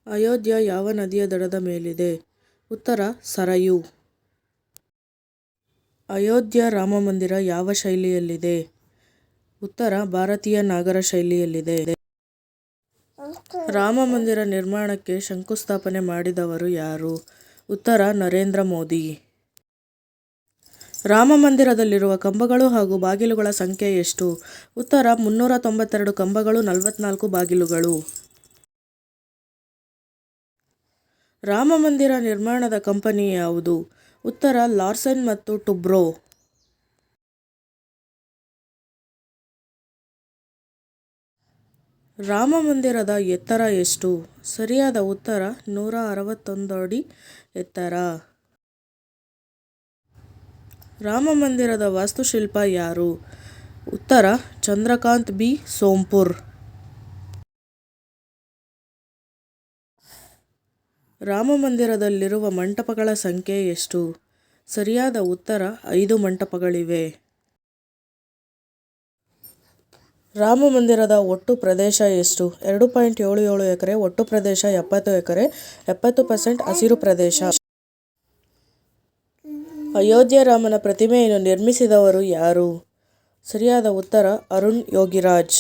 ಅಯೋಧ್ಯ ಯಾವ ನದಿಯ ದಡದ ಮೇಲಿದೆ? ಉತ್ತರ ಸರಯೂ. ಅಯೋಧ್ಯ ರಾಮಮಂದಿರ ಯಾವ ಶೈಲಿಯಲ್ಲಿದೆ? ಉತ್ತರ ಭಾರತೀಯ ನಾಗರ ಶೈಲಿಯಲ್ಲಿದೆ. ರಾಮಮಂದಿರ ನಿರ್ಮಾಣಕ್ಕೆ ಶಂಕುಸ್ಥಾಪನೆ ಮಾಡಿದವರು ಯಾರು? ಉತ್ತರ ನರೇಂದ್ರ ಮೋದಿ. ರಾಮಮಂದಿರದಲ್ಲಿರುವ ಕಂಬಗಳು ಹಾಗೂ ಬಾಗಿಲುಗಳ ಸಂಖ್ಯೆ ಎಷ್ಟು? ಉತ್ತರ 392 ಕಂಬಗಳು, 44 ಬಾಗಿಲುಗಳು. ರಾಮಮಂದಿರ ನಿರ್ಮಾಣದ ಕಂಪನಿ ಯಾವುದು? ಉತ್ತರ ಲಾರ್ಸೆನ್ ಮತ್ತು ಟುಬ್ರೊ. ರಾಮಮಂದಿರದ ಎತ್ತರ ಎಷ್ಟು? ಸರಿಯಾದ ಉತ್ತರ 161 ಅಡಿ ಎತ್ತರ. ರಾಮಮಂದಿರದ ವಾಸ್ತುಶಿಲ್ಪ ಯಾರು? ಉತ್ತರ ಚಂದ್ರಕಾಂತ್ ಬಿ ಸೋಂಪುರ್. ರಾಮಮಂದಿರದಲ್ಲಿರುವ ಮಂಟಪಗಳ ಸಂಖ್ಯೆ ಎಷ್ಟು? ಸರಿಯಾದ ಉತ್ತರ 5 ಮಂಟಪಗಳಿವೆ. ರಾಮಮಂದಿರದ ಒಟ್ಟು ಪ್ರದೇಶ ಎಷ್ಟು? 2.77 ಎಕರೆ. ಒಟ್ಟು ಪ್ರದೇಶ 70 ಎಕರೆ. 70% ಹಸಿರು ಪ್ರದೇಶ. ಅಯೋಧ್ಯ ರಾಮನ ಪ್ರತಿಮೆಯನ್ನು ನಿರ್ಮಿಸಿದವರು ಯಾರು? ಸರಿಯಾದ ಉತ್ತರ ಅರುಣ್ ಯೋಗಿರಾಜ್.